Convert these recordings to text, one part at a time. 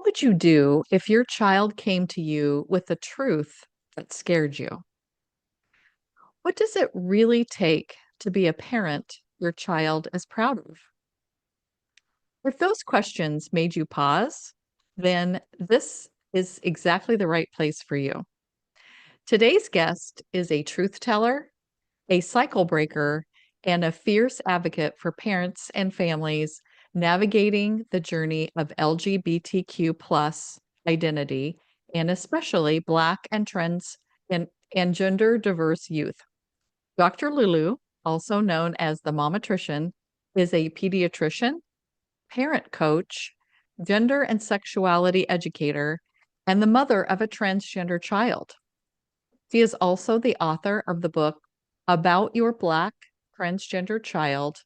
What would you do if your child came to you with a truth that scared you? What does it really take to be a parent your child is proud of? If those questions made you pause, then this is exactly the right place for you. Today's guest is a truth teller, a cycle breaker, and a fierce advocate for parents and families navigating the journey of LGBTQ plus identity, and especially Black and and gender diverse youth. Dr. Lulu, also known as the Momatrician, is a pediatrician, parent coach, gender and sexuality educator, and the mother of a transgender child. She is also the author of the book About Your Black Transgender Child: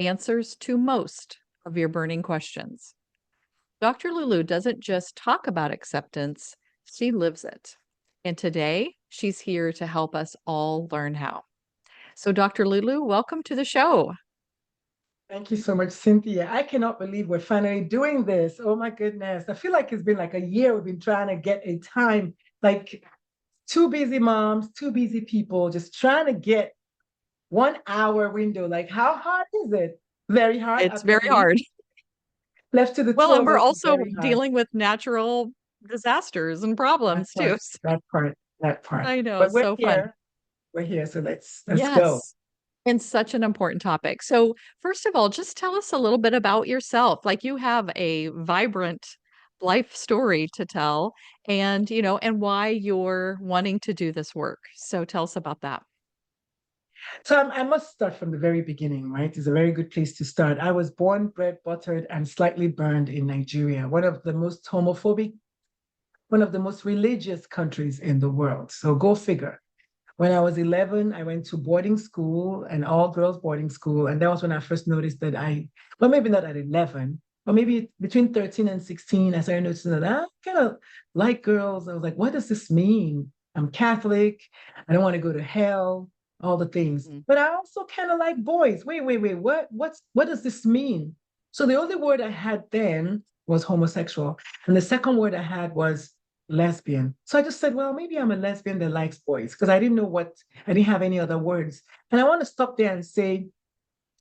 Answers to Most of Your Burning Questions. Dr. Lulu doesn't just talk about acceptance, she lives it. And today, she's here to help us all learn how. So, Dr. Lulu, welcome to the show. Thank you so much, Cynthia. I cannot believe we're finally doing this. Oh my goodness. I feel like it's been like a year we've been trying to get a time, like two busy moms, two busy people, just trying to get 1 hour window. Like, how hard is it? Very hard, It's very obviously. hard. Left to the two Well, and of we're us, it's also very hard. dealing with natural disasters and That problems too. part, that part, that part. I know, But we're so fun. here. We're here. So let's go. Yes. And such an important topic. So, first of all, just tell us a little bit about yourself. Like you have a vibrant life story to tell and, and why you're wanting to do this work. So, tell us about that. So I must start from the very beginning, right? It's a very good place to start. I was born, bred, buttered, and slightly burned in Nigeria, one of the most homophobic, one of the most religious countries in the world. So go figure. When I was 11, I went to boarding school, an all girls boarding school. And that was when I first noticed that well, maybe not at 11, but maybe between 13 and 16, I started noticing that I kind of like girls. I was like, what does this mean? I'm Catholic. I don't want to go to hell, all the things. Mhm. But I also kind of like boys. Wait. What does this mean? So the only word I had then was homosexual. And the second word I had was lesbian. So I just said, well, maybe I'm a lesbian that likes boys because I didn't know I didn't have any other words. And I want to stop there and say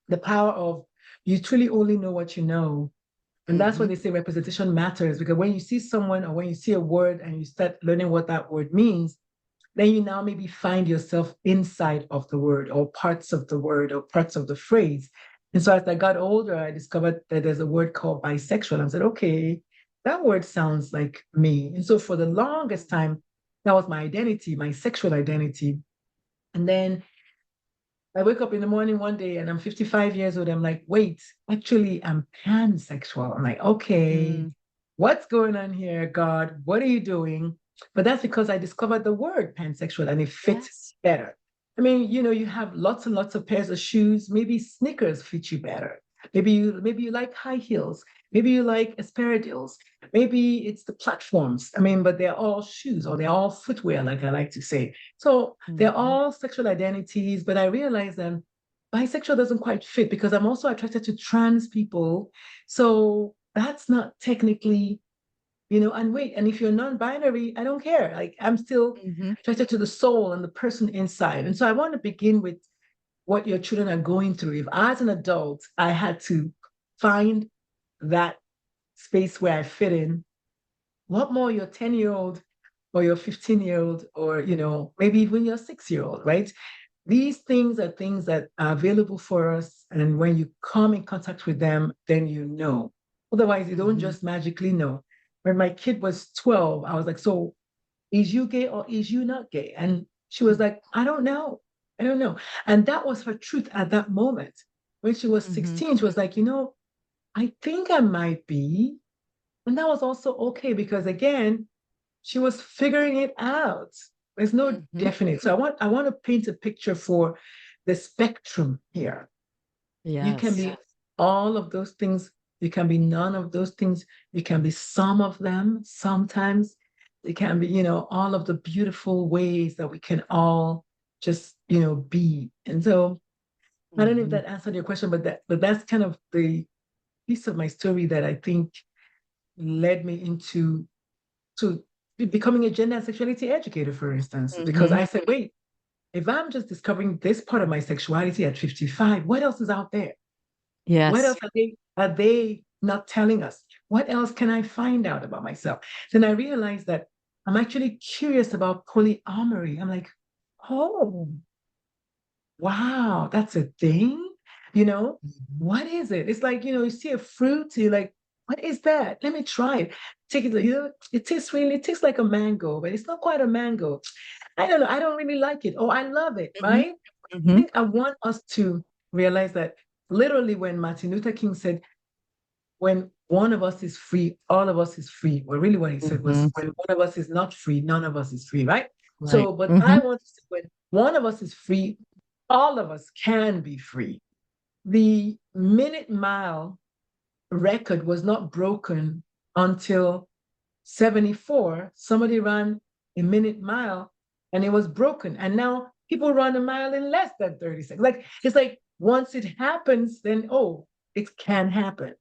the power of you truly only know what you know. And that's what Mhm. they say representation matters because when you see someone or when you see a word and you start learning what that word means, then you now maybe find yourself inside of the word or parts of the word or parts of the phrase. And so as I got older, I discovered that there's a word called bisexual. I said, okay, that word sounds like me. And so for the longest time, that was my identity, my sexual identity. And then I wake up in the morning one day and I'm 55 years old. I'm like, wait, actually, I'm pansexual. I'm like, okay, Mm. what's going on here, God? What are you doing? But that's because I discovered the word pansexual and it fit Yes. better. I mean, you have lots and lots of pairs of shoes. Maybe sneakers fit you better. Maybe you like high heels. Maybe you like asparagus. Maybe it's the platforms. I mean, but they're all shoes or they're all footwear, like I like to say. So they're Mhm. all sexual identities, but I realized that bisexual doesn't quite fit because I'm also attracted to trans people. So that's not technically, and wait, and if you're non-binary, I don't care. Like I'm still Mhm. attracted to the soul and the person inside. And so I want to begin with what your children are going through. If as an adult, I had to find that space where I fit in, what more your 10-year-old or your 15-year-old or maybe even your 6-year-old, right? These things are things that are available for us. And when you come in contact with them, then you know. Otherwise, you don't Mhm. just magically know. When my kid was 12, I was like, so is you gay or is you not gay? And she was like, I don't know. I don't know. And that was her truth at that moment. When she was Mhm. 16, she was like, I think I might be. And that was also okay because again, she was figuring it out. There's no Mhm. definite. So I want to paint a picture for the spectrum here. You can Yes. be all of those things. You can be none of those things. You can be some of them. Sometimes it can be, all of the beautiful ways that we can all just, be. And so I don't know if Mhm. that answered your question, but that's kind of the piece of my story that I think led me into to becoming a gender and sexuality educator, for instance, because Mm-hmm. I said, wait, if I'm just discovering this part of my sexuality at 55, what else is out there? What Yes. else are they not telling us? What else can I find out about myself? Then I realized that I'm actually curious about polyamory. I'm like, oh, wow, that's a thing. You know, Mhm. what is it? It's like, you see a fruit, you're like, what is that? Let me try it. Take it, it tastes like a mango, but it's not quite a mango. I don't know. I don't really like it. Oh, I love it, Mhm. right? I Mhm. think I want us to realize that literally when Martin Luther King said, when one of us is free, all of us is free. Well, really what he said was, Mhm. when one of us is not free, none of us is free, right? Right. So, but I Mhm. want to say when one of us is free, all of us can be free. The minute mile record was not broken until 74. Somebody ran a minute mile and it was broken. And now people run a mile in less than 30 seconds. Like, it's like once it happens, then, oh, it can happen.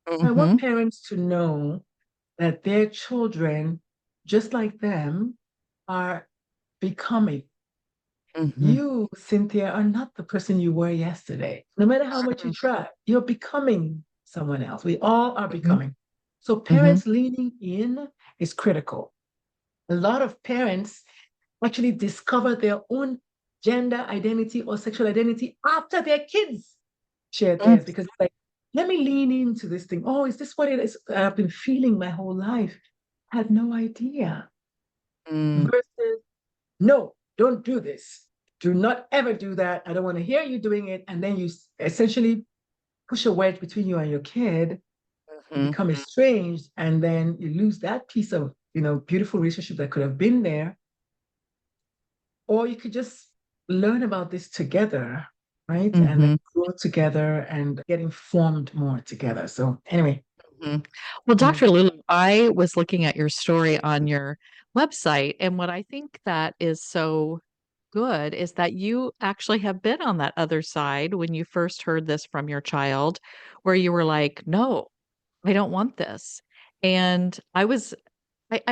I want Mhm. parents to know that their children, just like them, are becoming. Mhm. You, Cynthia, are not the person you were yesterday. No matter how much you Mhm. try, you're becoming someone else. We all are Mhm. becoming. So Mhm. parents leaning in is critical. A lot of parents actually discover their own gender identity or sexual identity after their kids share theirs because it's like, let me lean into this thing. Oh, is this what it is I've been feeling my whole life? I had no idea. Mhm. Versus, no, don't do this. Do not ever do that. I don't want to hear you doing it. And then you essentially push a wedge between you and your kid. You Mhm. become estranged, and then you lose that piece of, beautiful relationship that could have been there. Or you could just learn about this together, right? And then Mhm. grow together and get informed more together. So anyway, Mhm. Well, yeah. Dr. Lulu, I was looking at your story on your website, and what I think that is so good is that you actually have been on that other side when you first heard this from your child, where you were like, "No, I don't want this." And I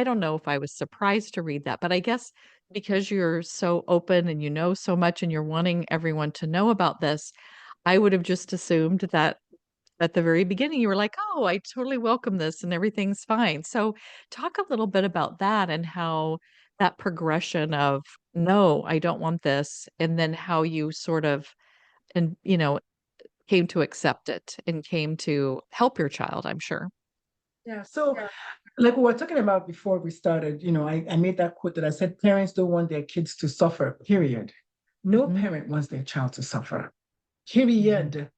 don't know if I was surprised to read that, but I guess because you're so open and you know so much and you're wanting everyone to know about this, I would have just assumed that at the very beginning, you were like, "Oh, I totally welcome this and everything's fine." So talk a little bit about that and how that progression of, "No, I don't want this," and then how you sort of and, came to accept it and came to help your child, I'm sure. Yeah. So, like we were talking about before we started, I made that quote that I said, parents don't want their kids to suffer, period. No Mhm, parent wants their child to suffer, mhm, period.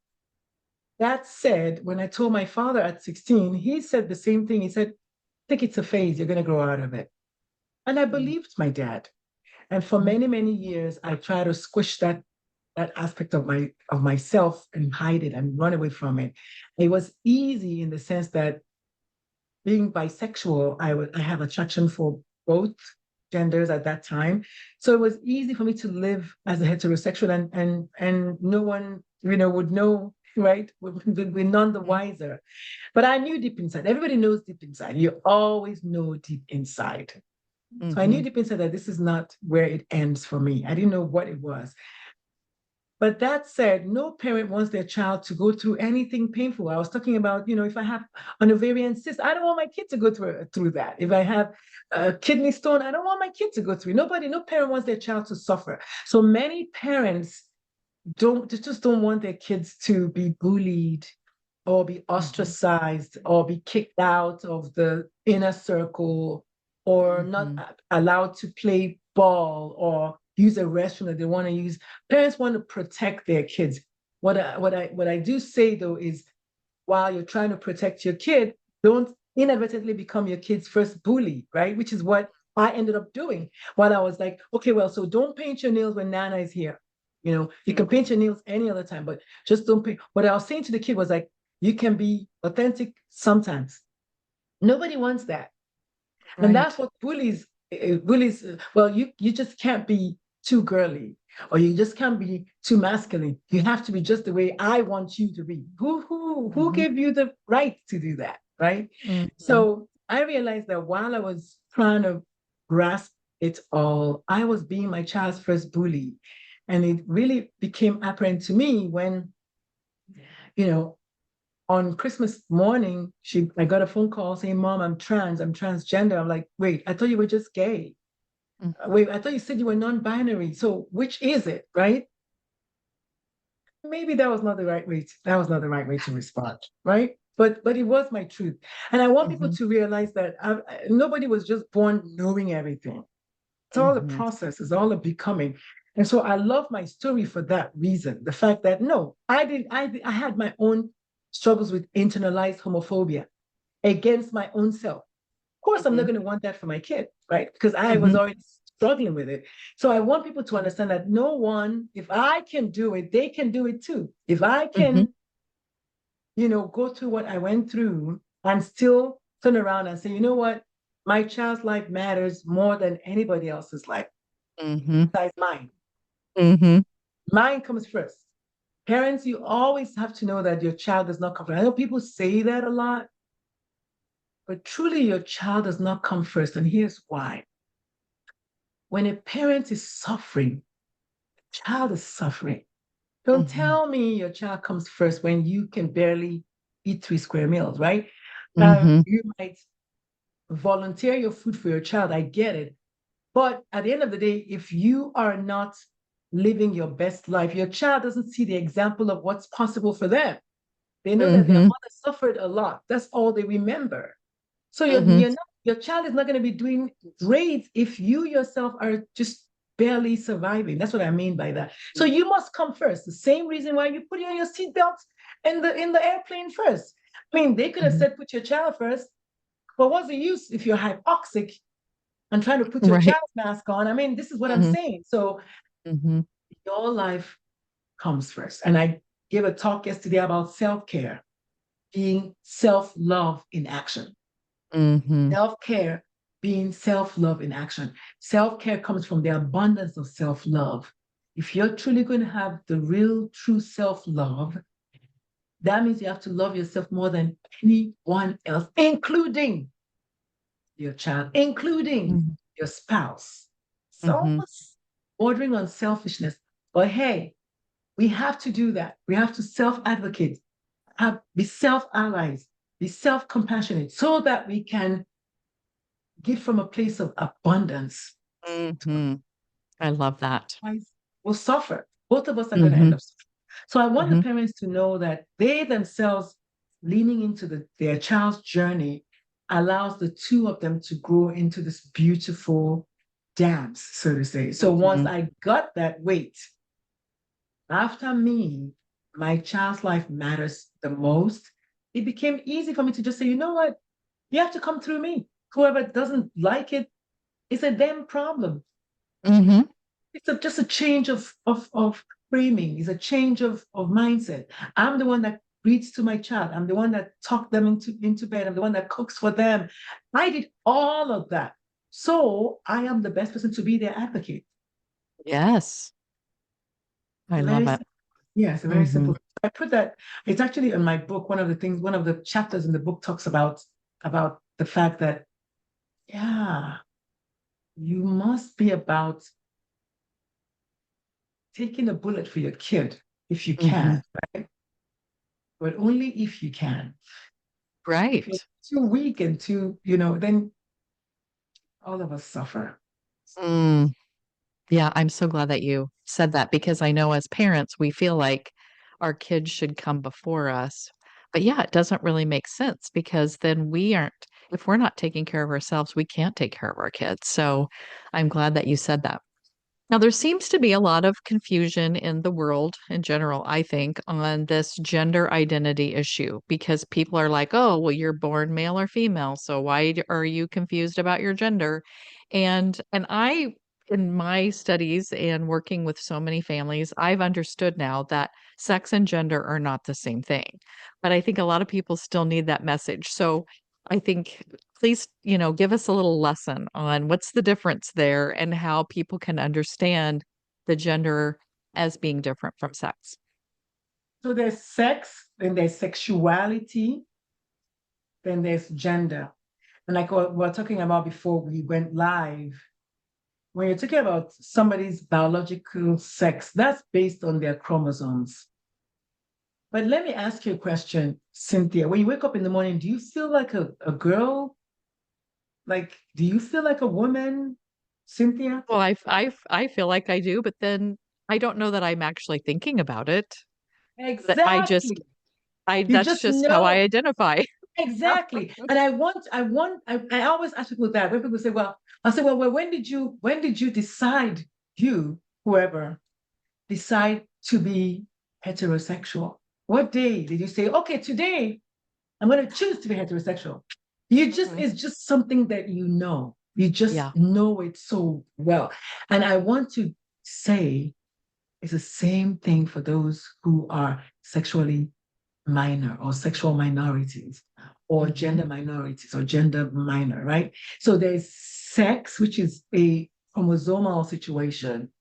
That said, when I told my father at 16, he said the same thing. He said, I think it's a phase, you're going to grow out of it. And I mm, believed my dad. And for mhm, many, many years, I tried to squish that aspect of myself and hide it and run away from it. It was easy in the sense that being bisexual, I have attraction for both genders at that time. So it was easy for me to live as a heterosexual and no one, would know, right? We're none the mhm, wiser. But I knew deep inside, everybody knows deep inside. You always know deep inside. So I knew mhm, deep inside that this is not where it ends for me. I didn't know what it was. But that said, no parent wants their child to go through anything painful. I was talking about, if I have an ovarian cyst, I don't want my kid to go through that. If I have a kidney stone, I don't want my kid to go through. No parent wants their child to suffer. So many parents just don't want their kids to be bullied or be mhm, ostracized or be kicked out of the inner circle or not mhm, allowed to play ball or use a restroom that they want to use. Parents want to protect their kids. What I do say though is while you're trying to protect your kid, don't inadvertently become your kid's first bully, right? Which is what I ended up doing while I was like, okay, well, so don't paint your nails when Nana is here. You can paint your nails any other time, but just don't paint. What I was saying to the kid was like, you can be authentic sometimes. Nobody wants that. And that's right. what bullies, well, you just can't be too girly or you just can't be too masculine. You have to be just the way I want you to be. Who Mhm, gave you the right to do that? right? Mhm. So I realized that while I was trying to grasp it all, I was being my child's first bully. And it really became apparent to me when, you know, on Christmas morning, I got a phone call saying, Mom, I'm transgender. I'm like, wait, I thought you were just gay. Mm. Wait, I thought you said you were non-binary. So which is it, right? Maybe that was not the right way that was not the right way to respond, right? But it was my truth. And I want people Mhm. to realize that nobody was just born knowing everything. It's all a Mhm. process, it's all a becoming. And so I love my story for that reason. The fact that no, I had my own struggles with internalized homophobia against my own self. Of course, I'm not Mhm. going to want that for my kid, right? Because I was Mhm. already struggling with it. So I want people to understand that no one, if I can do it, they can do it too. If I Mhm. can, go through what I went through and still turn around and say, you know what, my child's life matters more than anybody else's life, Mhm. besides mine. Mhm. Mine comes first. Parents, you always have to know that your child does not come first. I know people say that a lot, but truly your child does not come first. And here's why. When a parent is suffering, child is suffering. Don't Mhm. tell me your child comes first when you can barely eat 3 square meals, right? Mhm. You might volunteer your food for your child. I get it. But at the end of the day, if you are not living your best life, your child doesn't see the example of what's possible for them. They know that their Mhm. mother suffered a lot. That's all they remember. So Mhm. your child is not going to be doing great if you yourself are just barely surviving. That's what I mean by that. So you must come first. The same reason why you put on your seatbelt in the airplane first. I mean, they could have Mhm. said put your child first, but what's the use if you're hypoxic and trying to put your Right. child's mask on? I mean, this is what I'm Mhm. saying. So Mhm. your life comes first. And I gave a talk yesterday about self-care, being self-love in action. Mhm. Self-care being self-love in action. Self-care comes from the abundance of self-love. If you're truly going to have the real, true self-love, that means you have to love yourself more than anyone else, including your child, including Mhm. your spouse. It's Mhm. almost bordering on selfishness. But hey, we have to do that. We have to self-advocate, be self-allies, be self-compassionate so that we can give from a place of abundance. Mhm. I love that. Otherwise, we'll suffer. Both of us are going to end Mhm. up suffering. So I want the Mhm. parents to know that they themselves leaning into their child's journey allows the two of them to grow into this beautiful dance, so to say. So once Mhm. I got that weight, after me, my child's life matters the most. It became easy for me to just say, you know what? You have to come through me. Whoever doesn't like it, it's a them problem. Mhm. It's just a change of framing. It's a change of mindset. I'm the one that reads to my child. I'm the one that tucked them into bed. I'm the one that cooks for them. I did all of that. So I am the best person to be their advocate. Yes. I It's love very it. simple. Yeah, it's a very Mhm. simple. I put that, it's actually in my book. One of the chapters in the book talks about the fact that, yeah, you must be about taking a bullet for your kid if you Mhm. can, right? But only if you can. If you're Right. too weak and too, then all of us suffer. Mm. Yeah, I'm so glad that you said that because I know as parents, we feel like our kids should come before us. But yeah, it doesn't really make sense because then if we're not taking care of ourselves, we can't take care of our kids. So I'm glad that you said that. Now, there seems to be a lot of confusion in the world in general, I think, on this gender identity issue because people are like, oh, well, you're born male or female. So are you confused about your gender? In my studies and working with so many families, I've understood now that sex and gender are not the same thing. But I think a lot of people still need that message. So I think please, give us a little lesson on what's the difference there and how people can understand the gender as being different from sex. So there's sex and there's sexuality then there's gender. And like what we were talking about before we went live, when you're talking about somebody's biological sex, that's based on their chromosomes. But let me ask you a question, Cynthia. When you wake up in the morning, do you feel like a girl? Like, do you feel like a woman, Cynthia? Well, I feel like I do, but then I don't know that I'm actually thinking about it. That Exactly. You that's just just how I know. identify. Exactly. And I always ask people that when people say, well, I say, well, when did you decide, you, whoever, decide to be heterosexual? What day did you say, okay, today I'm going to choose to be heterosexual? Mhm. It's just something that you know. You just Yeah. know it so well. And I want to say it's the same thing for those who are sexually minor or sexual minorities or Hmm. gender minorities or gender minor, right? So there's sex, which is a chromosomal situation.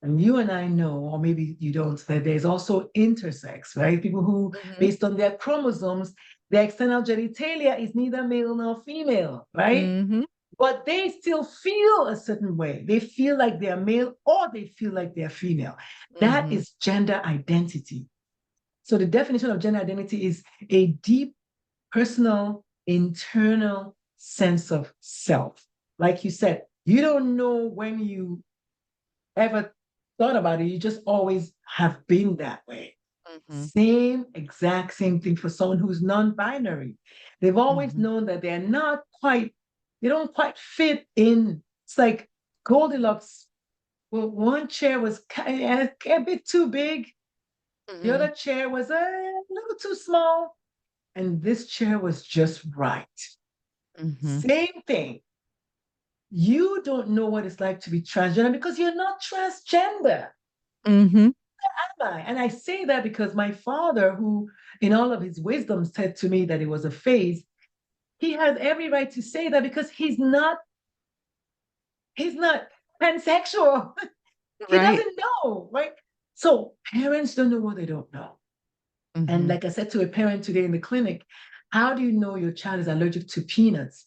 And you and I know, or maybe you don't, that there's also intersex, right? People who, Hmm. based on their chromosomes, their external genitalia is neither male nor female, right? Hmm. But they still feel a certain way. They feel like they're male or they feel like they're female. That Hmm. is gender identity. So the definition of gender identity is a deep personal, internal sense of self. Like you said, you don't know when you ever thought about it, you just always have been that way. Hmm. Same exact same thing for someone who's non-binary. They've always Hmm. known that they're not quite, they don't quite fit in. It's like Goldilocks. Well, one chair was a bit too big, the Hmm. other chair was a little too small, and this chair was just right. Hmm. Same thing. You don't know what it's like to be transgender because you're not transgender. Hmm. Am I? And I say that because my father, who in all of his wisdom said to me that it was a phase, he has every right to say that because he's not pansexual. He Right. doesn't know, right? So parents don't know what they don't know. And Hmm. like I said to a parent today in the clinic, how do you know your child is allergic to peanuts?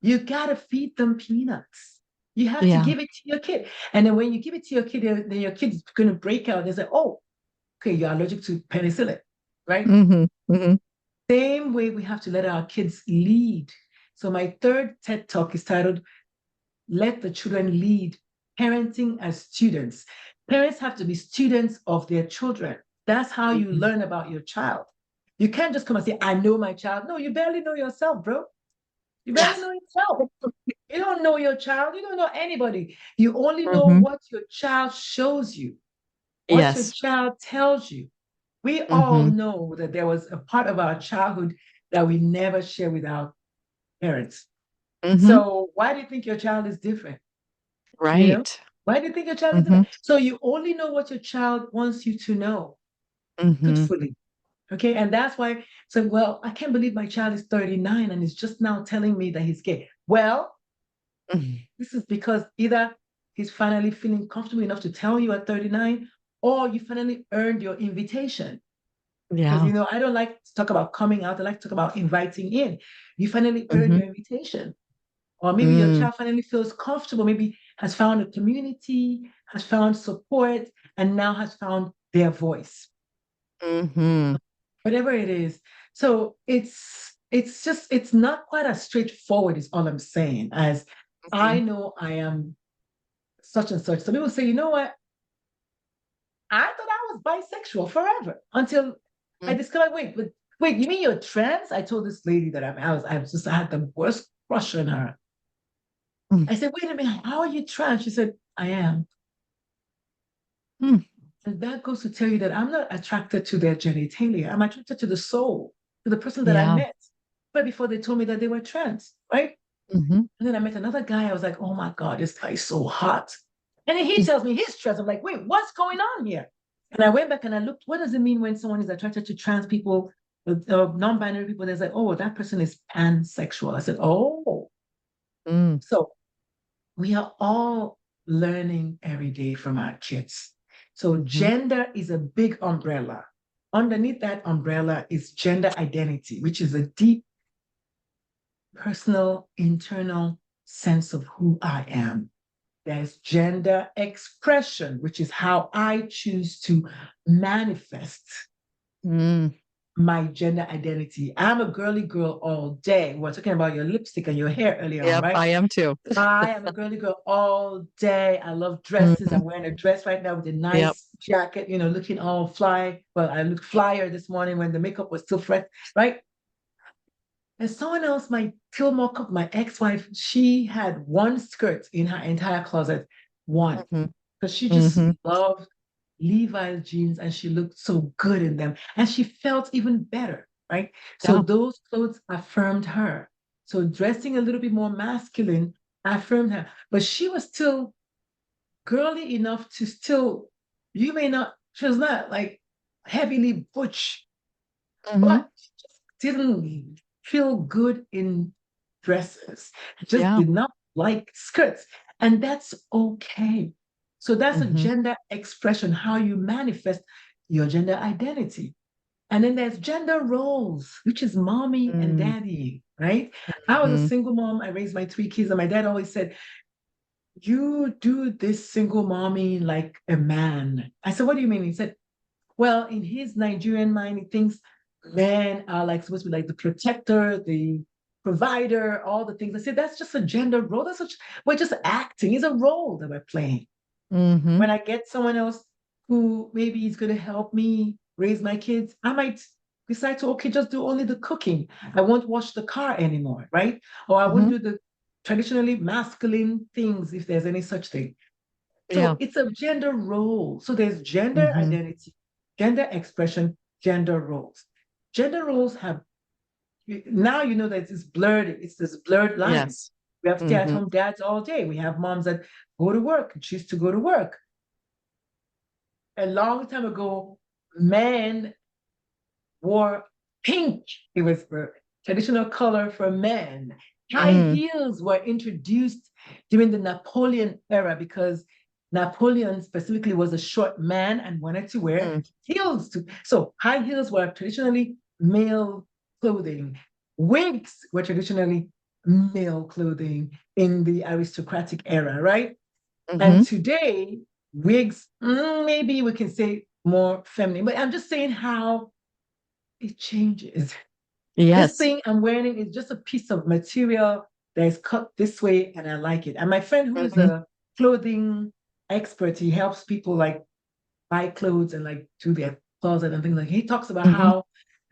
You gotta feed them peanuts. You have to Yeah. give it to your kid. And then when you give it to your kid, then your kid's gonna break out. They say, oh, okay, you're allergic to penicillin, right? Hmm. Hmm. Same way we have to let our kids lead. So my third TED talk is titled Let the Children Lead, Parenting as Students. Parents have to be students of their children. That's how you Hmm. learn about your child. You can't just come and say, I know my child. No, you barely know yourself, bro. You Yeah. barely know yourself. You don't know your child. You don't know anybody. You only know Hmm. what your child shows you, what your Yes. child tells you. We all Hmm. know that there was a part of our childhood that we never share with our parents. Hmm. So why do you think your child is different? You know, Right. why do you think your child is Hmm. different? So you only know what your child wants you to know, Hmm. truthfully. Okay. And that's why, so, well, I can't believe my child is 39 and is just now telling me that he's gay. Well, this is because either he's finally feeling comfortable enough to tell you at 39, or you finally earned your invitation. Because, Yeah. I don't like to talk about coming out, I like to talk about inviting in. You finally earned Hmm. your invitation. Or maybe your Mm. child finally feels comfortable, maybe has found a community, has found support, and now has found their voice, Hmm. whatever it is. So it's not quite as straightforward, is all I'm saying, as I Hmm. know I am such and such. So people say, you know what? I thought I was bisexual forever until I discovered, wait, you mean you're trans? I told this lady that I had the worst crush on her. I said, wait a minute, how are you trans? She said, I am. Hmm. And that goes to tell you that I'm not attracted to their genitalia. I'm attracted to the soul, to the person that I Yeah. met. But before they told me that they were trans, right? Hmm. And then I met another guy. I was like, oh my God, this guy is so hot. And then he tells me he's trans. I'm like, wait, what's going on here? And I went back and I looked, what does it mean when someone is attracted to trans people, non-binary people? They say, oh, that person is pansexual. I said, oh. Mm. So we are all learning every day from our kids. So Hmm. gender is a big umbrella. Underneath that umbrella is gender identity, which is a deep personal, internal sense of who I am. There's gender expression, which is how I choose to manifest Mm. my gender identity. I'm a girly girl all day. We were talking about your lipstick and your hair earlier on, Yep, right? I am too. I am a girly girl all day. I love dresses. Mhm. I'm wearing a dress right now with a Yep. nice jacket, looking all fly. Well, I looked flyer this morning when the makeup was still fresh, right? And someone else might feel more my ex-wife, she had one skirt in her entire closet, one, Mhm. because she just Mhm. loved Levi's jeans and she looked so good in them. And she felt even better, right? So Yeah. those clothes affirmed her. So dressing a little bit more masculine affirmed her. But she was still girly enough to still, you may not, she was not like heavily butch, Mhm. but just didn't feel good in dresses. Just Yeah. did not like skirts. And that's okay. So that's a Mhm. gender expression, how you manifest your gender identity. And then there's gender roles, which is mommy and Mm. daddy, right? I was a Mhm. single mom. I raised my three kids, and my dad always said, you do this single mommy like a man. I said, what do you mean? He said, well, in his Nigerian mind, he thinks men are like supposed to be like the protector, the provider, all the things. I said, that's just a gender role. We're just acting. It's a role that we're playing. Mhm. When I get someone else who maybe is going to help me raise my kids, I might decide to, okay, just do only the cooking. I won't wash the car anymore, right? Or I won't Mhm. do the traditionally masculine things if there's any such thing. Yeah. So it's a gender role. So there's gender Mhm. identity, gender expression, gender roles. Gender roles have now you know that it's this blurred line. Yes. We have Mhm. stay-at-home dads all day. We have moms that go to work, choose to go to work. A long time ago, men wore pink. It was the traditional color for men. High Mm. heels were introduced during the Napoleon era because Napoleon specifically was a short man and wanted to wear Mm. heels. So high heels were traditionally male clothing. Wigs were traditionally male clothing in the aristocratic era, right? And Mhm. today, wigs, maybe we can say more feminine, but I'm just saying how it changes. This Yes. thing I'm wearing is just a piece of material that is cut this way and I like it. And my friend who is Mhm. a clothing expert, he helps people like buy clothes and like do their closet and things like he talks about Mhm. how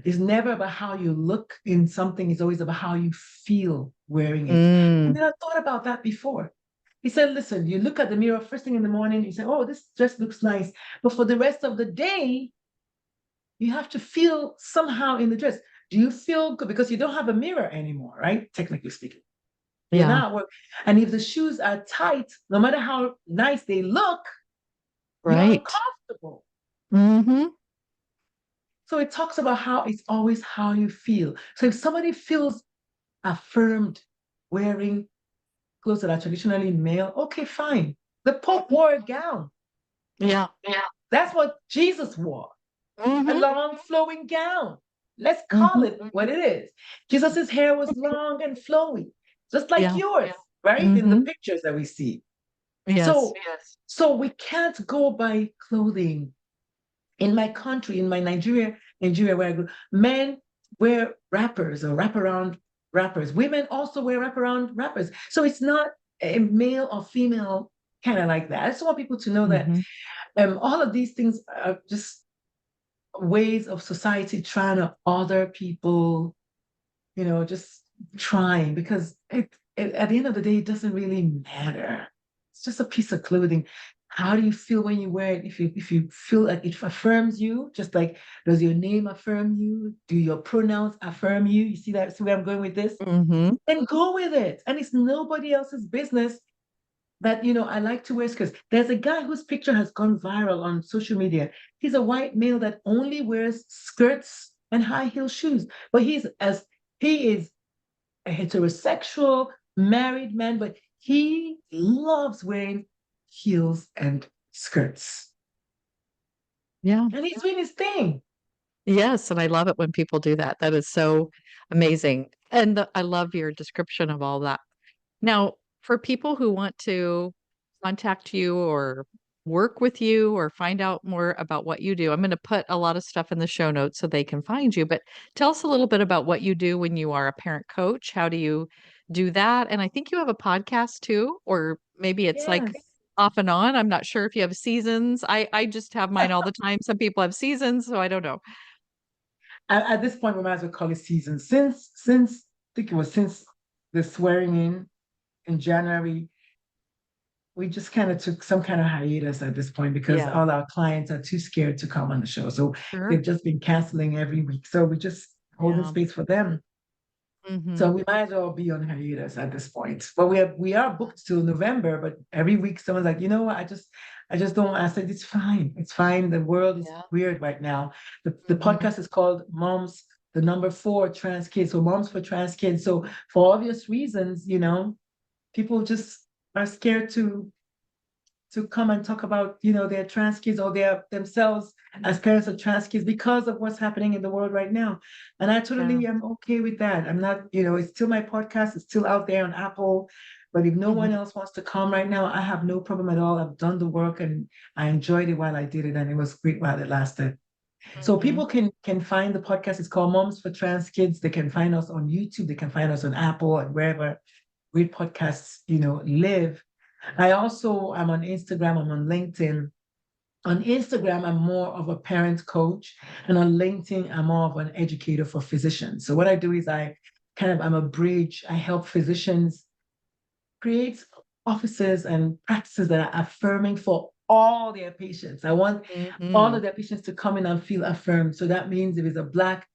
it's never about how you look in something, it's always about how you feel wearing it. And Mm. then I thought about that before. He said, listen, you look at the mirror first thing in the morning, you say, oh, this dress looks nice. But for the rest of the day, you have to feel somehow in the dress. Do you feel good? Because you don't have a mirror anymore, right? Technically speaking. You're Yeah. not work. And if the shoes are tight, no matter how nice they look, you're Right. uncomfortable. Mhm. So it talks about how it's always how you feel. So if somebody feels affirmed wearing clothes that are traditionally male, okay, fine. The Pope wore a gown. Yeah. That's what Jesus wore. A Mhm. long flowing gown. Let's call Mhm. it what it is. Jesus's hair was long and flowy, just like Yeah. yours, right? In the Mhm. pictures that we see. Yes. So we can't go by clothing. In my country, in my Nigeria where I grew, men wear wrappers or wraparound wrappers. Women also wear wraparound wrappers. So it's not a male or female kind of like that. I just want people to know that Mhm. all of these things are just ways of society trying to other people, just trying because at the end of the day, it doesn't really matter. It's just a piece of clothing. How do you feel when you wear it? If you feel like it affirms you, just like does your name affirm you? Do your pronouns affirm you? You see that? See where I'm going with this? Mhm. Then go with it. And it's nobody else's business that I like to wear skirts. There's a guy whose picture has gone viral on social media. He's a white male that only wears skirts and high heel shoes, but he is a heterosexual married man, but he loves wearing heels and skirts, Yeah. and he's doing his thing. Yes, and I love it when people do that. That is so amazing. And I love your description of all that. Now, for people who want to contact you or work with you or find out more about what you do, I'm going to put a lot of stuff in the show notes so they can find you. But tell us a little bit about what you do when you are a parent coach. How do you do that? And I think you have a podcast too, or maybe it's like Yes. off and on. I'm not sure if you have seasons. I just have mine all the time. Some people have seasons, so I don't know. At this point, we might as well call it season. Since I think it was since the swearing in January, we just kind of took some kind of hiatus at this point because Yeah, all our clients are too scared to come on the show. So sure. they've just been canceling every week. So we just holding Yeah. space for them. Hmm. So we might as well be on hiatus at this point. But we are booked till November, but every week someone's like, you know what, I just don't want. I said, it's fine. It's fine. The world is Yeah. weird right now. The Hmm. podcast is called Moms, the number four trans kids. So Moms for Trans Kids. So for obvious reasons, people just are scared to come and talk about their trans kids or their themselves as parents of trans kids because of what's happening in the world right now. And I Yeah. totally am okay with that. I'm not, it's still my podcast, it's still out there on Apple. But if no one Hmm. else wants to come right now, I have no problem at all. I've done the work and I enjoyed it while I did it, and it was great while it lasted. So Hmm. people can find the podcast. It's called Moms for Trans Kids. They can find us on YouTube. They can find us on Apple and wherever great podcasts, live. I also am on Instagram, I'm on LinkedIn. On Instagram, I'm more of a parent coach, and on LinkedIn, I'm more of an educator for physicians. So what I do is I'm a bridge. I help physicians create offices and practices that are affirming for all their patients. I want all Hmm. of their patients to come in and feel affirmed. So that means if it's a Black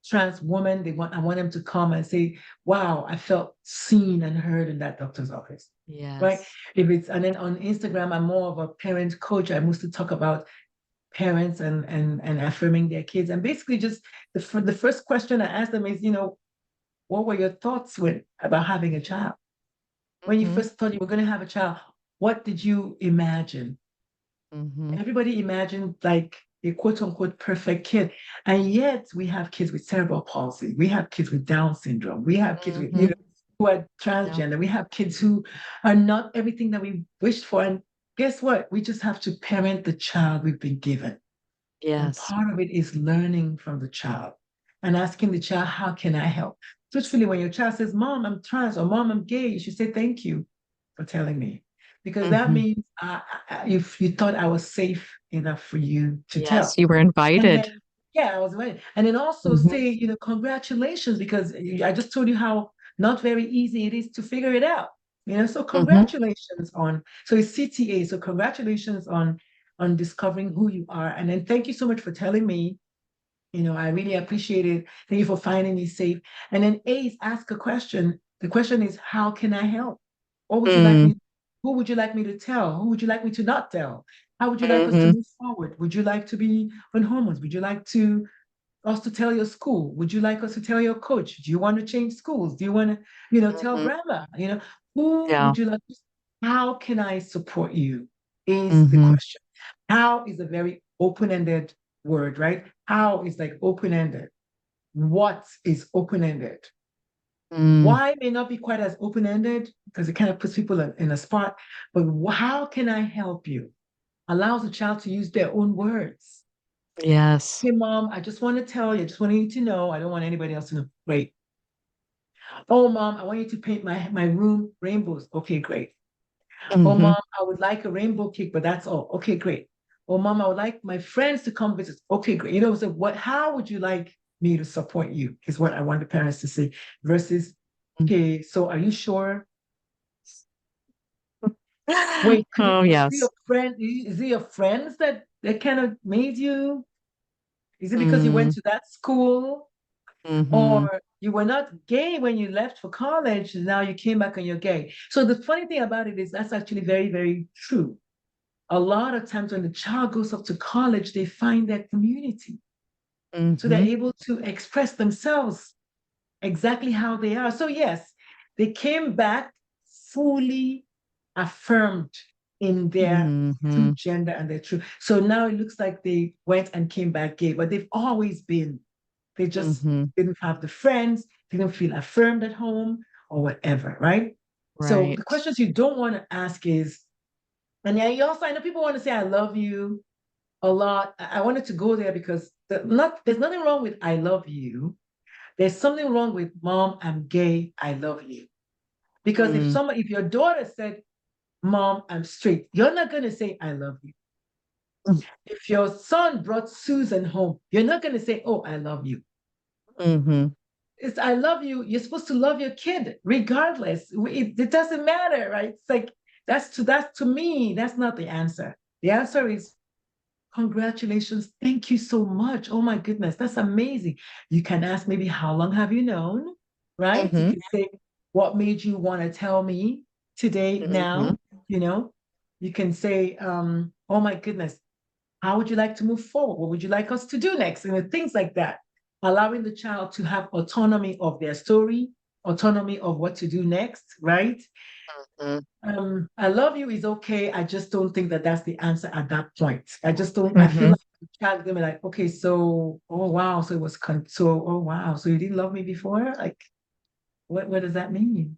trans woman, I want them to come and say, wow, I felt seen and heard in that doctor's office. Right. Yes. And then on Instagram, I'm more of a parent coach. I mostly talk about parents and affirming their kids. And basically just the first question I ask them is, what were your thoughts about having a child? When you Hmm. first thought you were going to have a child, what did you imagine? Hmm. Everybody imagined like a quote unquote perfect kid. And yet we have kids with cerebral palsy. We have kids with Down syndrome. We have kids with, Hmm. who are Yeah. transgender. We have kids who are not everything that we wished for. And guess what? We just have to parent the child we've been given. And Yes. part of it is learning from the child and asking the child, how can I help? Truthfully, when your child says, Mom, I'm trans or Mom, I'm gay, you should say, thank you for telling me. Because that Hmm. means if you thought I was safe enough for you to Yes, tell. you were And invited. then, yeah, I was right. And then also Hmm. say, congratulations, because I just told you how not very easy it is to figure it out. So Hmm. congratulations so it's CTA. So congratulations on discovering who you are. And then thank you so much for telling me. I really appreciate it. Thank you for finding me safe. And then A is ask a question. The question is, how can I help? What would you like Mm. me? Who would you like me to tell? Who would you like me to not tell? How would you like us to Hmm. move forward? Would you like to be on hormones? Would you like us to tell your school? Would you like us to tell your coach? Do you want to change schools? Do you want to, tell Hmm. grandma? Who Yeah. would you like? How can I support you? Is the Hmm. question. How is a very open-ended word, right? How is like open-ended. What is open-ended? Mm. Why may not be quite as open-ended because it kind of puts people in a spot, but how can I help you? Allows the child to use their own words. Yes. Hey, mom, I just want to tell you, I just want you to know, I don't want anybody else to know. Great. Oh, mom, I want you to paint my room rainbows. Okay, great. Oh, Hmm. mom, I would like a rainbow cake, but that's all. Okay, great. Oh, mom, I would like my friends to come visit. Okay, great. So how would you like me to support you? Is what I want the parents to say versus, okay, so are you sure? Wait, Oh, yes. is it your friends that kind of made you? Is it because you went Mm. to that school? Hmm. Or you were not gay when you left for college, and now you came back and you're gay. So the funny thing about it is that's actually very, very true. A lot of times when the child goes up to college, they find their community. So they're Hmm. able to express themselves exactly how they are. So, yes, they came back fully affirmed in their true Hmm. gender and their true. So now it looks like they went and came back gay, but they've always been. They just Mhm. didn't have the friends, didn't feel affirmed at home or whatever, right? So the Right. questions you don't want to ask is, and yeah, you also, I know people want to say, I love you a lot. I wanted to go there because there's nothing wrong with I love you. There's something wrong with mom, I'm gay, I love you. Because Mm. if your daughter said, Mom, I'm straight, you're not gonna say I love you. If your son brought Susan home, you're not gonna say, Oh, I love you. Mhm. It's I love you. You're supposed to love your kid regardless. It doesn't matter, right? It's like that's to me, that's not the answer. The answer is congratulations. Thank you so much. Oh my goodness, that's amazing. You can ask maybe how long have you known, right? You Mhm. can say what made you want to tell me today, Mhm. now, you know. You can say, oh my goodness, how would you like to move forward? What would you like us to do next? Things like that. Allowing the child to have autonomy of their story, autonomy of what to do next, right? Mhm. I love you is okay. I just don't think that that's the answer at that point. I just don't, I feel Mhm. like the child is gonna be like, okay, so, oh wow, so it was, oh wow, so you didn't love me before? Like, what does that mean?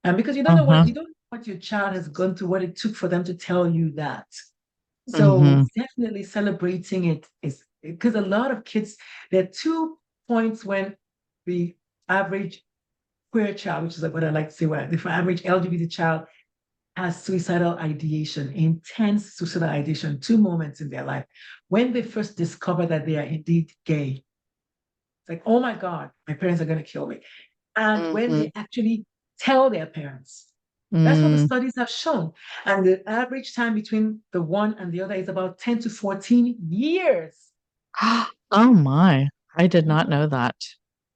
And because Uh-huh. you don't know what your child has gone through, what it took for them to tell you that. So Mhm. definitely celebrating it is because a lot of kids, there are 2 points when the average queer child, which is like what I like to say, what the average LGBT child has suicidal ideation, intense suicidal ideation, 2 moments in their life. When they first discover that they are indeed gay, it's like, oh my God, my parents are going to kill me. And when Mhm. they actually tell their parents, that's what the Mm. studies have shown. And the average time between the one and the other is about 10 to 14 years. Oh my. I did not Mhm. know that.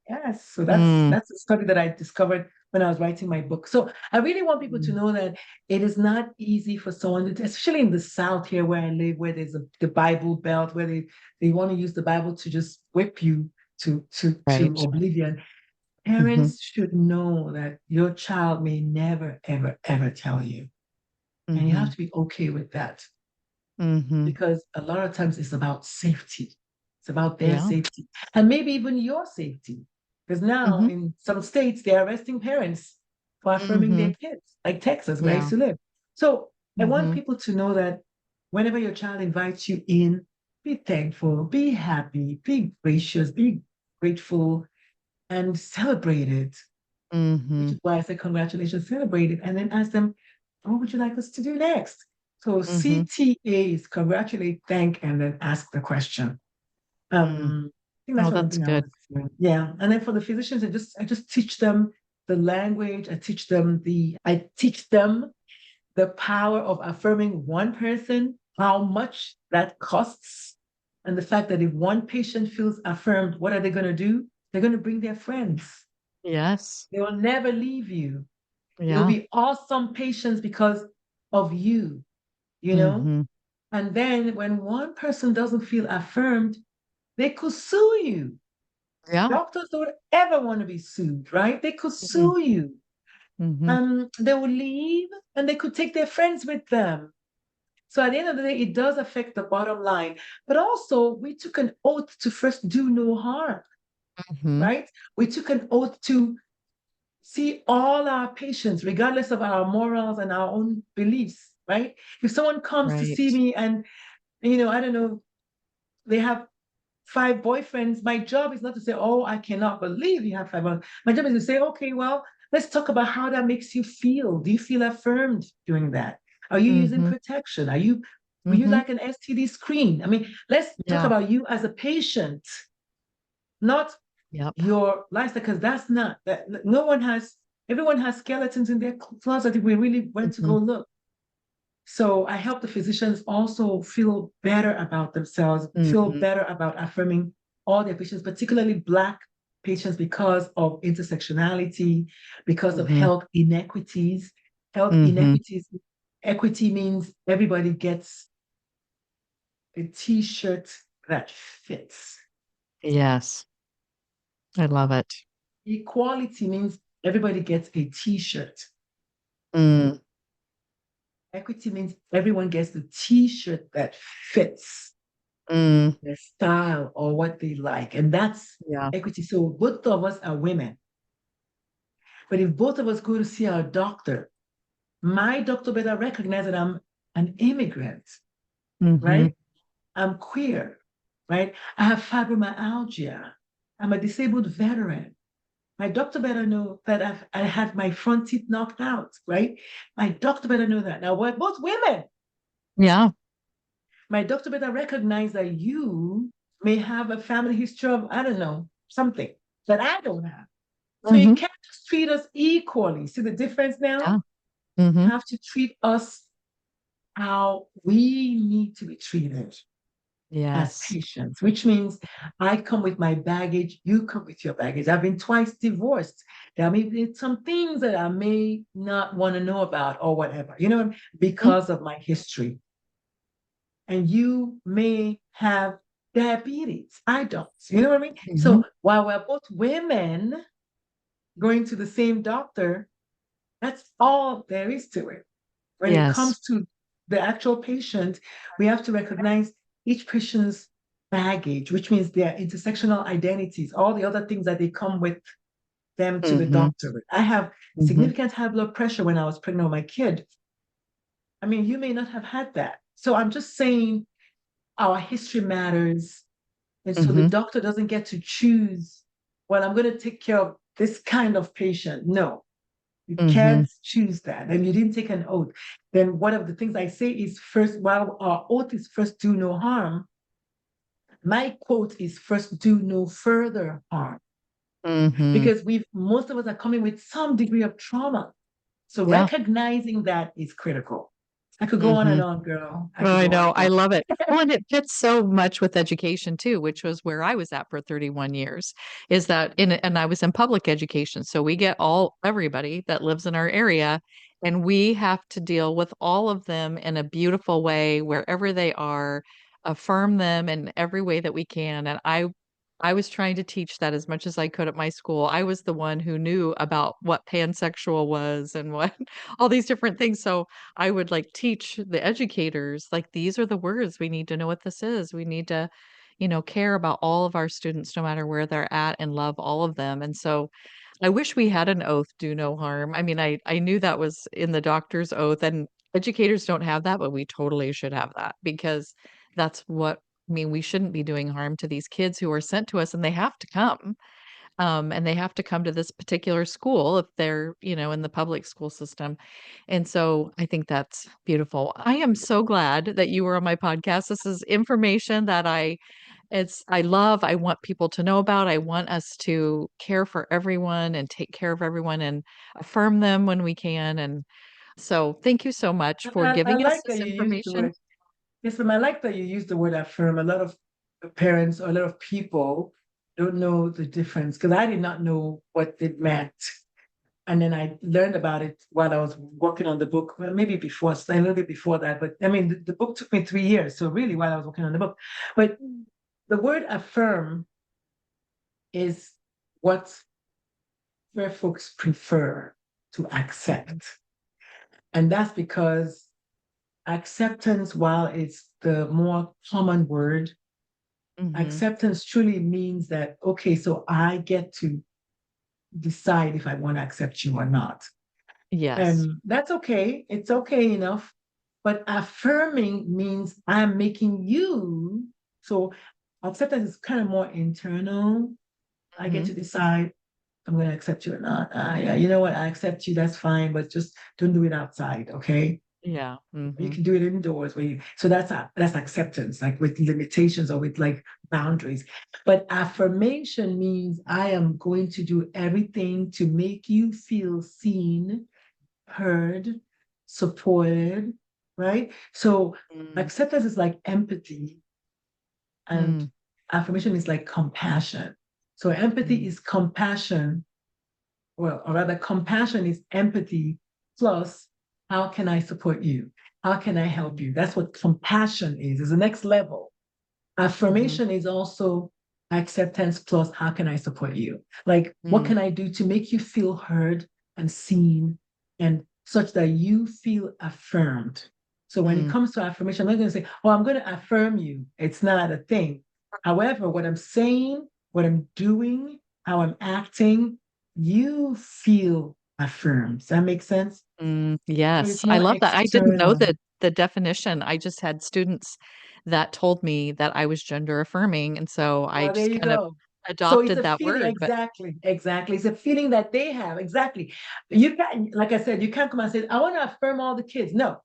Yes, so Mm. that's a study that I discovered when I was writing my book. So I really want people to Mm. know that it is not easy for someone, especially in the South here where I live, where there's the Bible Belt, where they want to use the Bible to just whip you to Right. oblivion. Mhm. Parents should know that your child may never, ever, ever tell you. And you have Mhm. to be okay with that Mhm. because a lot of times it's about safety. It's about their Yeah. safety and maybe even your safety. Because now Mhm. in some states, they're arresting parents for affirming their Mhm. kids, like Texas, where I used Yeah. to live. So I want Mhm. people to know that whenever your child invites you in, be thankful, be happy, be gracious, be grateful, and celebrate it. Which Mhm. is why I said congratulations, celebrate it, and then ask them, what would you like us to do next? So Mhm. CTA is congratulate, thank, and then ask the question. Mm. I think Oh, that's one that's thing I good. was doing. Yeah. And then for the physicians, I just teach them the language. I teach them the power of affirming one person, how much that costs, and the fact that if one patient feels affirmed, what are they going to do? They're going to bring their friends. Yes. They will never leave you. They'll Yeah. be awesome patients because of you, you know? Mhm. And then when one person doesn't feel affirmed, they could sue you. Yeah. Doctors don't ever want to be sued, right? They could Mhm. sue you. Mhm. They will leave and they could take their friends with them. So at the end of the day, it does affect the bottom line. But also, we took an oath to first do no harm, Mhm. right? We took an oath to see all our patients, regardless of our morals and our own beliefs, right? If someone comes to see Right. me and, I don't know, they have 5 boyfriends, my job is not to say, oh, I cannot believe you have 5 boyfriends. My job is to say, okay, well, let's talk about how that makes you feel. Do you feel affirmed doing that? Are you using Mhm. protection? Were you Mhm. like an STD screen? I mean, let's talk Yeah. about you as a patient, not Yep. your lifestyle, because that's not that no one has everyone has skeletons in their closet if we really went to go Mhm. look. So I help the physicians also feel better about themselves, feel Mhm. better about affirming all their patients, particularly Black patients, because of intersectionality, because of Mhm. health inequities. Health Mhm. inequities, equity means everybody gets a t-shirt that fits. Yes. I love it. Equality means everybody gets a t-shirt. Mm. Equity means everyone gets the t-shirt that fits. Mm, their style, or what they like. And that's yeah. equity. So both of us are women. But if both of us go to see our doctor, my doctor better recognize that I'm an immigrant, Hmm. right? I'm queer, right? I have fibromyalgia. I'm a disabled veteran. My doctor better know that I had my front teeth knocked out, right? My doctor better know that. Now, we're both women. Yeah. My doctor better recognize that you may have a family history of, I don't know, something that I don't have. So you Hmm. can't just treat us equally. See the difference now? Yeah. Hmm. You have to treat us how we need to be treated as Yes. patients, which means I come with my baggage, you come with your baggage. I've been twice divorced. There may be some things that I may not want to know about or whatever, Mm. because of my history. And you may have diabetes. I don't. You know what I mean? Hmm. So while we're both women going to the same doctor, that's all there is to it. When it Yes. comes to the actual patient, we have to recognize each patient's baggage, which means their intersectional identities, all the other things that they come with them to the Hmm. doctor with. I have Hmm. significant high blood pressure when I was pregnant with my kid. I mean, you may not have had that. So I'm just saying our history matters. And so the Hmm. doctor doesn't get to choose, well, I'm going to take care of this kind of patient. No, you Hmm. can't choose that. And you didn't take an oath. Then one of the things I say is first, while our oath is first do no harm, my quote is first do no further harm. Hmm. Because most of us are coming with some degree of trauma. So Yeah. recognizing that is critical. I could go on Hmm. and on, girl. I Oh, could I go on know. and I on. love it. Well, and it fits so much with education too, which was where I was at for 31 years. Is that and I was in public education. So we get everybody that lives in our area, and we have to deal with all of them in a beautiful way wherever they are, affirm them in every way that we can. And I was trying to teach that as much as I could at my school. I was the one who knew about what pansexual was and what all these different things. So I would like teach the educators, like, these are the words. We need to know what this is. We need to, care about all of our students, no matter where they're at, and love all of them. And so I wish we had an oath, do no harm. I mean, I knew that was in the doctor's oath, and educators don't have that, but we totally should have that because that's what, I mean, we shouldn't be doing harm to these kids who are sent to us, and they have to come. And they have to come to this particular school if they're, in the public school system. And so I think that's beautiful. I am so glad that you were on my podcast. This is information that I love. I want people to know about. I want us to care for everyone and take care of everyone and affirm them when we can. And so thank you so much for I giving us like that this you used the information. word. Yes, ma'am. I like that you use the word affirm. A lot of parents or a lot of people don't know the difference because I did not know what it meant. And then I learned about it while I was working on the book, well, maybe before, a little bit before that. But I mean, the book took me 3 years. So really, while I was working on the book. But the word affirm is what where folks prefer to accept. And that's because acceptance, while it's the more common word, Hmm. acceptance truly means that, okay, so I get to decide if I want to accept you or not. Yes. And that's okay. It's okay enough. But affirming means I'm making you. So acceptance is kind of more internal. I get Hmm. to decide I'm going to accept you or not. Yeah, you know what? I accept you. That's fine. But just don't do it outside. Okay. Yeah. You Hmm. can do it indoors so that's acceptance, like with limitations or with like boundaries. But affirmation means I am going to do everything to make you feel seen, heard, supported, right? So acceptance is like empathy, and Mm-hmm. affirmation is like compassion. So empathy is compassion, well, or rather, compassion is empathy plus how can I support you? How can I help you? That's what compassion is the next level. Hmm. Affirmation is also acceptance plus how can I support you? Like, what Mm. can I do to make you feel heard and seen and such that you feel affirmed? So when it Mm, comes to affirmation, I'm not going to say, oh, I'm going to affirm you. It's not a thing. However, what I'm saying, what I'm doing, how I'm acting, you feel affirmed. Does that make sense? So it's yes, I not love that. I didn't know external. the definition. I just had students that told me that I was gender affirming, and so I Well, there just you kind of go. So it's adopted a that feeling, word. But exactly, exactly. It's a feeling that they have, exactly. You can't, like I said, you can't come and say, I want to affirm all the kids. No,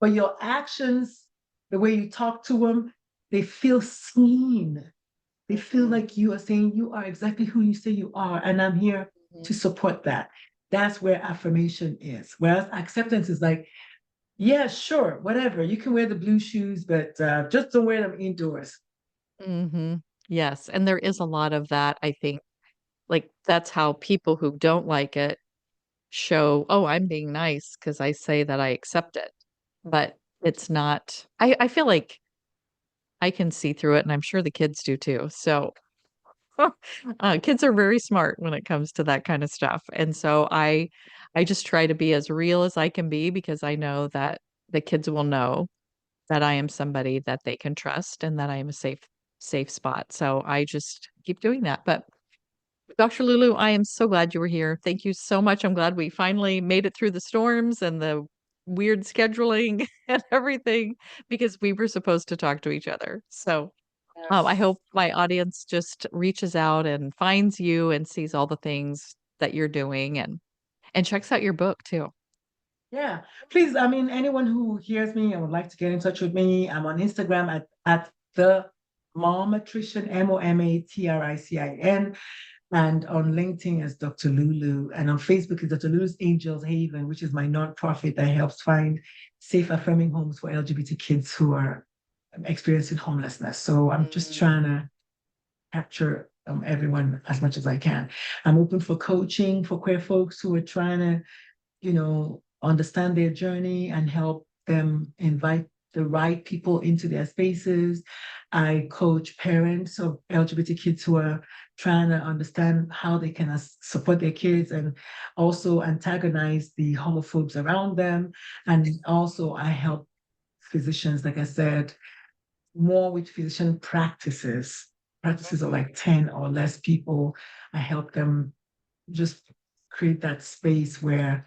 but your actions, the way you talk to them, they feel seen. They feel Mhm, like you are saying you are exactly who you say you are, and I'm here mhm, to support that. That's where affirmation is. Whereas acceptance is like, yeah, sure, whatever. You can wear the blue shoes, but just don't wear them indoors. mhm. Yes, and there is a lot of that, I think. Like, that's how people who don't like it show, "Oh, I'm being nice because I say that I accept it." But it's not I feel like I can see through it, and I'm sure the kids do too. So, kids are very smart when it comes to that kind of stuff, and so I just try to be as real as I can be because I know that the kids will know that I am somebody that they can trust and that I am a safe spot. So I just keep doing that. But Dr. Lulu, I am so glad you were here. Thank you so much. I'm glad we finally made it through the storms and the weird scheduling and everything because we were supposed to talk to each other. So I Yes. hope my audience just reaches out and finds you and sees all the things that you're doing and checks out your book too. Yeah, please. I mean, anyone who hears me and would like to get in touch with me, I'm on Instagram at the Momatrician, Momatricin, and on LinkedIn as Dr. Lulu, and on Facebook is Dr. Lulu's Angels Haven, which is my nonprofit that helps find safe, affirming homes for LGBT kids who are experiencing homelessness. So I'm just Mm, trying to capture everyone as much as I can. I'm open for coaching for queer folks who are trying to understand their journey and help them invite the right people into their spaces. I coach parents of LGBT kids who are trying to understand how they can support their kids and also antagonize the homophobes around them. And also, I help physicians, like I said, more with physician practices of like 10 or less people. I help them just create that space where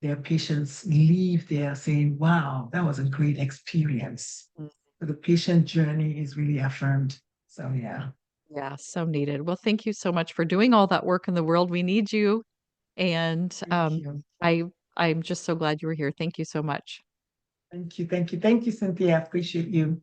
their patients leave there saying, wow, that was a great experience. mm. So the patient journey is really affirmed. So yeah, Yeah, so needed. Well, thank you so much for doing all that work in the world. We need you. And thank you. I I'm just so glad you were here. Thank you so much. Thank you. Thank you. Thank you, Cynthia. I appreciate you.